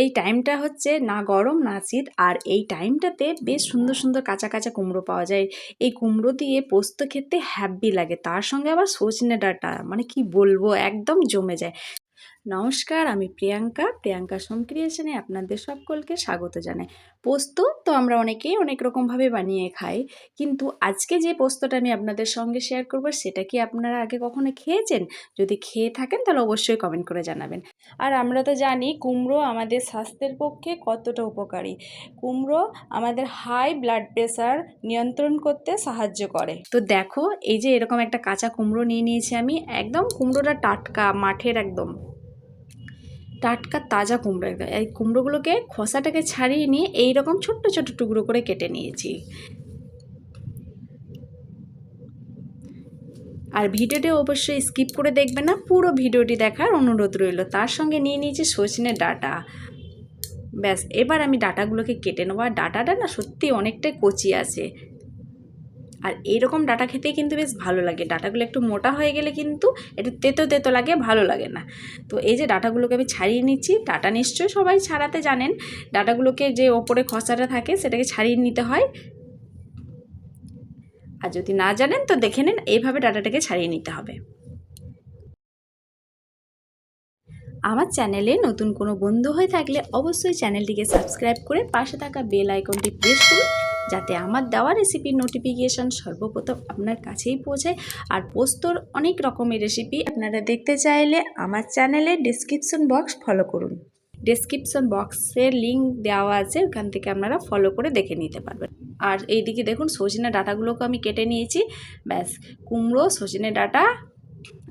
এই টাইমটা হচ্ছে না গরম না শীত, আর এই টাইমটাতে বেশ সুন্দর সুন্দর কাঁচা কাঁচা কুমড়ো পাওয়া যায়। এই কুমড়ো দিয়ে পোস্ত খেতে হ্যাপি লাগে, তার সঙ্গে আবার সজনে ডাঁটা, মানে কি বলবো, একদম জমে যায়। নমস্কার, আমি প্রিয়াঙ্কা সোম ক্রিয়েশনে আপনাদের সকলকে স্বাগত জানাই। পোস্ত তো আমরা অনেকেই অনেক রকমভাবে বানিয়ে খাই, কিন্তু আজকে যে পোস্তটা আমি আপনাদের সঙ্গে শেয়ার করব সেটা কি আপনারা আগে কখনো খেয়েছেন? যদি খেয়ে থাকেন তাহলে অবশ্যই কমেন্ট করে জানাবেন। আর আমরা তো জানি কুমড়ো আমাদের স্বাস্থ্যের পক্ষে কতটা উপকারী। কুমড়ো আমাদের হাই ব্লাড প্রেশার নিয়ন্ত্রণ করতে সাহায্য করে। তো দেখো, এই যে এরকম একটা কাঁচা কুমড়ো নিয়ে নিয়েছি আমি, একদম কুমড়োটা টাটকা, মাঠের একদম টাটকা তাজা কুমড়ো। একদম এই কুমড়োগুলোকে খোসাটাকে ছাড়িয়ে নিয়ে এইরকম ছোট্ট ছোট্ট টুকরো করে কেটে নিয়েছি। আর ভিডিওটি অবশ্যই স্কিপ করে দেখবে না, পুরো ভিডিওটি দেখার অনুরোধ রইল। তার সঙ্গে নিয়ে নিয়েছি সজনে ডাঁটা। ব্যাস, এবার আমি ডাঁটাগুলোকে কেটে নেবো। আর ডাঁটাটা না সত্যি অনেকটাই কচি আছে, আর এইরকম ডাঁটা খেতেই কিন্তু বেশ ভালো লাগে। ডাঁটাগুলো একটু মোটা হয়ে গেলে কিন্তু একটু তেতো তেতো লাগে, ভালো লাগে না। তো এই যে ডাঁটাগুলোকে আমি ছাড়িয়ে নিচ্ছি। ডাঁটা নিশ্চয়ই সবাই ছাড়াতে জানেন। ডাঁটাগুলোকে যে ওপরে খোসাটা থাকে সেটাকে ছাড়িয়ে নিতে হয়, আর যদি না জানেন তো দেখে নেন, এইভাবে ডাঁটাটাকে ছাড়িয়ে নিতে হবে। আমার চ্যানেলে নতুন কোনো বন্ধু হয়ে থাকলে অবশ্যই চ্যানেলটিকে সাবস্ক্রাইব করে পাশে থাকা বেল আইকনটি প্রেস করুন, যাতে আমার দেওয়া রেসিপির নোটিফিকেশান সর্বপ্রথম আপনার কাছেই পৌঁছায়। আর পোস্তর অনেক রকমের রেসিপি আপনারা দেখতে চাইলে আমার চ্যানেলের ডেসক্রিপশন বক্স ফলো করুন। ডেসক্রিপশন বক্সের লিঙ্ক দেওয়া আছে, ওখান থেকে আপনারা ফলো করে দেখে নিতে পারবেন। আর এইদিকে দেখুন, সজনে ডাঁটাগুলোকে আমি কেটে নিয়েছি। ব্যাস, কুমড়ো সজনে ডাঁটা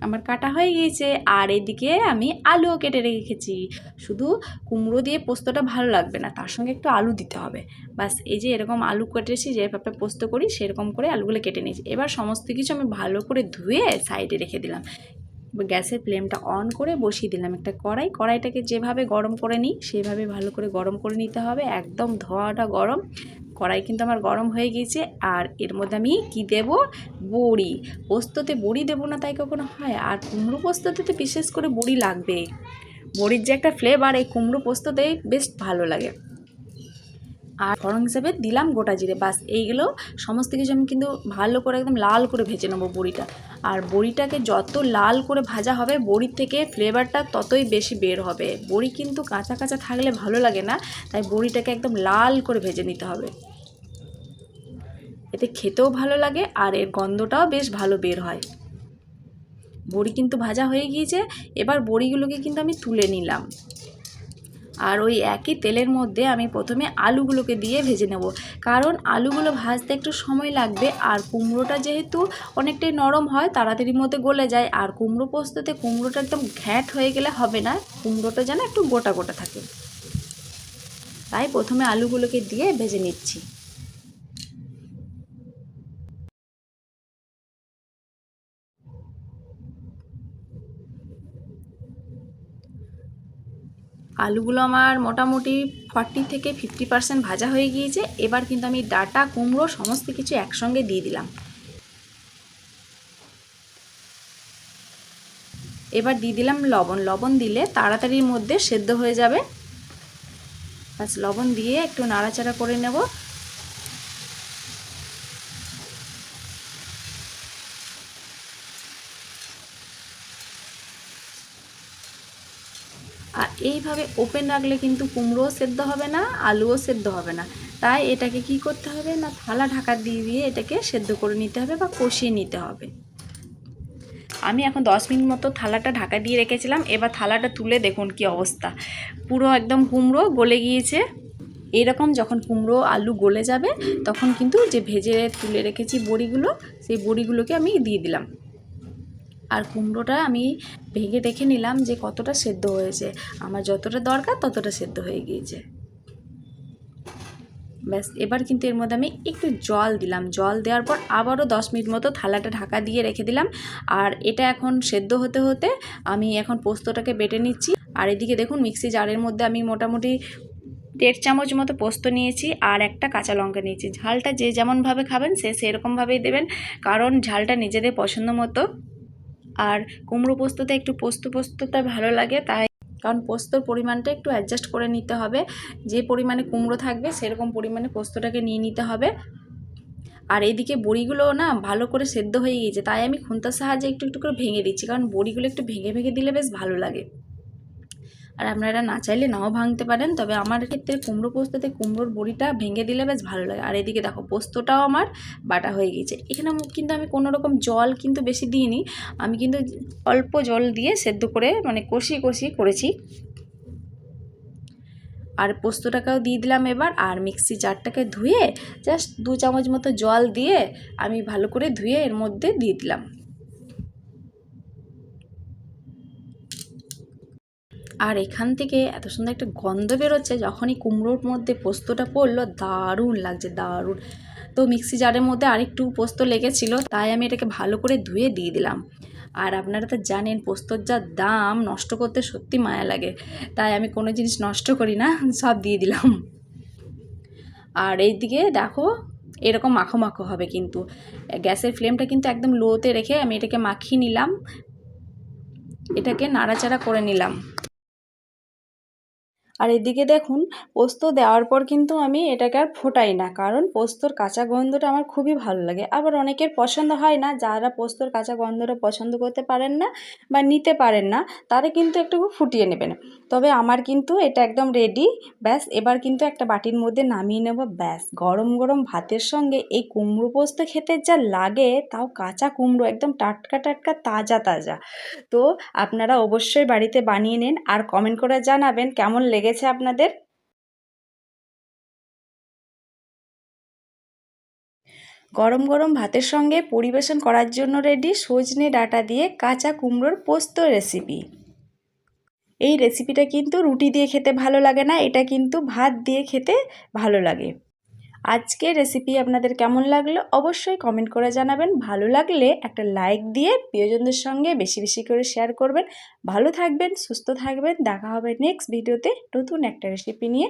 আমার কাটা হয়ে গিয়েছে। আর এদিকে আমি আলুও কেটে রেখেছি। শুধু কুমড়ো দিয়ে পোস্তটা ভালো লাগবে না, তার সঙ্গে একটু আলু দিতে হবে। বাস, এই যে এরকম আলু কেটেছি, যেভাবে পোস্ত করি সেরকম করে আলুগুলো কেটে নিয়েছি। এবার সমস্ত কিছু আমি ভালো করে ধুয়ে সাইডে রেখে দিলাম। গ্যাসের ফ্লেমটা অন করে বসিয়ে দিলাম একটা কড়াইটাকে যেভাবে গরম করে নিই সেভাবে ভালো করে গরম করে নিতে হবে, একদম ধোঁয়াটা গরম। কড়াই কিন্তু আমার গরম হয়ে গিয়েছে। আর এর মধ্যে আমি কি দেব? বড়ি। পোস্ততে বড়ি দেবো না তাই কখনো হয়? আর কুমড়ো পোস্ততে তো বিশেষ করে বড়ি লাগবে। বড়ির যে একটা ফ্লেভার এই কুমড়ো পোস্ততে বেশ ভালো লাগে। আর ফোড়ন হিসেবে দিলাম গোটা জিরে। বাস, এইগুলো সমস্ত কিছু আমি কিন্তু ভালো করে একদম লাল করে ভেজে নেবো বড়িটা। আর বড়িটাকে যত লাল করে ভাজা হবে বড়ির থেকে ফ্লেভারটা ততই বেশি বের হবে। বড়ি কিন্তু কাঁচা কাঁচা থাকলে ভালো লাগে না, তাই বড়িটাকে একদম লাল করে ভেজে নিতে হবে। এতে খেতেও ভালো লাগে আর এর গন্ধটাও বেশ ভালো বের হয়। বড়ি কিন্তু ভাজা হয়ে গিয়েছে। এবার বড়িগুলোকে কিন্তু আমি তুলে নিলাম। আর ওই একই তেলের মধ্যে আমি প্রথমে আলুগুলোকে দিয়ে ভেজে নেব, কারণ আলুগুলো ভাজতে একটু সময় লাগবে। আর কুমড়োটা যেহেতু অনেকটাই নরম হয়, তাড়াতাড়ির মধ্যে গলে যায়। আর কুমড়ো পোস্ততে কুমড়োটা একদম ঘ্যাঁট হয়ে গেলে হবে না, কুমড়োটা যেন একটু গোটা গোটা থাকে। তাই প্রথমে আলুগুলোকে দিয়ে ভেজে নিচ্ছি। আলুগুলো আমার মোটামুটি 40 থেকে 50% ভাজা হয়ে গিয়েছে। এবার কিন্তু আমি ডাঁটা কুমড়ো সমস্ত কিছু একসঙ্গে দিয়ে দিলাম। এবার দিয়ে দিলাম লবণ। লবণ দিলে তাড়াতাড়ির মধ্যে সেদ্ধ হয়ে যাবে। বাস, লবণ দিয়ে একটু নাড়াচাড়া করে নেব। আর এইভাবে ওপেন রাখলে কিন্তু কুমড়োও সেদ্ধ হবে না, আলুও সেদ্ধ হবে না। তাই এটাকে কি করতে হবে না, থালা ঢাকা দিয়ে দিয়ে এটাকে সেদ্ধ করে নিতে হবে বা কষিয়ে নিতে হবে। আমি এখন 10 মিনিট মতো থালাটা ঢাকা দিয়ে রেখেছিলাম। এবার থালাটা তুলে দেখুন কি অবস্থা, পুরো একদম কুমড়ো গলে গিয়েছে। এইরকম যখন কুমড়ো আলু গলে যাবে তখন কিন্তু যে ভেজে তুলে রেখেছি বড়িগুলো, সেই বড়িগুলোকে আমি দিয়ে দিলাম। আর কুমড়োটা আমি ভেঙে দেখে নিলাম যে কতটা সেদ্ধ হয়েছে। আমার যতটা দরকার ততটা সেদ্ধ হয়ে গিয়েছে। ব্যাস, এবার কিন্তু এর মধ্যে আমি একটু জল দিলাম। জল দেওয়ার পর আবারও 10 মিনিট মতো থালাটা ঢাকা দিয়ে রেখে দিলাম। আর এটা এখন সেদ্ধ হতে হতে আমি এখন পোস্তটাকে বেটে নিচ্ছি। আর এদিকে দেখুন, মিক্সি জারের মধ্যে আমি মোটামুটি 1.5 চামচ মতো পোস্ত নিয়েছি আর একটা কাঁচা লঙ্কা নিয়েছি। ঝালটা যে যেমনভাবে খাবেন সেরকমভাবেই দেবেন, কারণ ঝালটা নিজেদের পছন্দ মতো। আর কুমড়ো পোস্ততে একটু পোস্তটা ভালো লাগে, তাই কারণ পোস্তর পরিমাণটা একটু অ্যাডজাস্ট করে নিতে হবে, যে পরিমাণে কুমড়ো থাকবে সেরকম পরিমাণে পোস্তটাকে নিয়ে নিতে হবে। আর এইদিকে বড়িগুলো না ভালো করে সেদ্ধ হয়ে গিয়েছে, তাই আমি খুন্তার সাহায্যে একটু একটু করে ভেঙে দিচ্ছি, কারণ বড়িগুলো একটু ভেঙে ভেঙে দিলে বেশ ভালো লাগে। আর আপনারা না চাইলে নাও ভাঙতে পারেন, তবে আমার ক্ষেত্রে কুমড়ো পোস্ততে কুমড়োর বড়িটা ভেঙে দিলে বেশ ভালো লাগে। আর এদিকে দেখো পোস্তটাও আমার বাটা হয়ে গেছে। এখানে কিন্তু আমি কোনো রকম জল কিন্তু বেশি দিইনি, আমি কিন্তু অল্প জল দিয়ে সেদ্ধ করে মানে কষিয়ে কষিয়ে করেছি। আর পোস্তটাকেও দিয়ে দিলাম এবার, আর মিক্সি জারটাকে ধুয়ে জাস্ট 2 চামচ মতো জল দিয়ে আমি ভালো করে ধুয়ে এর মধ্যে দিয়ে দিলাম। আর এখান থেকে এত সুন্দর একটা গন্ধ বেরোচ্ছে, যখনই কুমড়োর মধ্যে পোস্তটা পড়লো দারুণ লাগছে, দারুণ। তো মিক্সি জারের মধ্যে আরেকটু পোস্ত লেগেছিলো, তাই আমি এটাকে ভালো করে ধুয়ে দিয়ে দিলাম। আর আপনারা তো জানেন পোস্তর যা দাম, নষ্ট করতে সত্যি মায়া লাগে, তাই আমি কোনো জিনিস নষ্ট করি না, সব দিয়ে দিলাম। আর এইদিকে দেখো এরকম মাখো মাখো হবে, কিন্তু গ্যাসের ফ্লেমটা কিন্তু একদম লোতে রেখে আমি এটাকে মাখিয়ে নিলাম, এটাকে নাড়াচাড়া করে নিলাম। আর এদিকে দেখুন পোস্ত দেওয়ার পর কিন্তু আমি এটাকে আর ফোটাই না, কারণ পোস্তর কাঁচা গন্ধটা আমার খুবই ভালো লাগে। আবার অনেকের পছন্দ হয় না, যারা পোস্তর কাঁচা গন্ধটা পছন্দ করতে পারেন না বা নিতে পারেন না, তারা কিন্তু একটু ফুটিয়ে নেবেন। তবে আমার কিন্তু এটা একদম রেডি। ব্যাস এবার কিন্তু একটা বাটির মধ্যে নামিয়ে নেব। ব্যাস গরম গরম ভাতের সঙ্গে এই কুমড়ো পোস্ত খেতে যা লাগে, তাও কাঁচা কুমড়ো একদম টাটকা টাটকা তাজা তাজা। তো আপনারা অবশ্যই বাড়িতে বানিয়ে নিন, আর কমেন্ট করে জানাবেন কেমন লেগেছে আপনাদের। গরম গরম ভাতের সঙ্গে পরিবেশন করার জন্য রেডি সজনে ডাঁটা দিয়ে কাঁচা কুমড়োর পোস্ত রেসিপি। এই রেসিপিটা কিন্তু রুটি দিয়ে খেতে ভালো লাগে না, এটা কিন্তু ভাত দিয়ে খেতে ভালো লাগে। আজকের রেসিপি আপনাদের কেমন লাগলো অবশ্যই কমেন্ট করে জানাবেন। ভালো লাগলে একটা লাইক দিয়ে প্রিয়জনদের সঙ্গে বেশি বেশি করে শেয়ার করবেন। ভালো থাকবেন, সুস্থ থাকবেন, দেখা হবে নেক্সট ভিডিওতে নতুন একটা রেসিপি নিয়ে।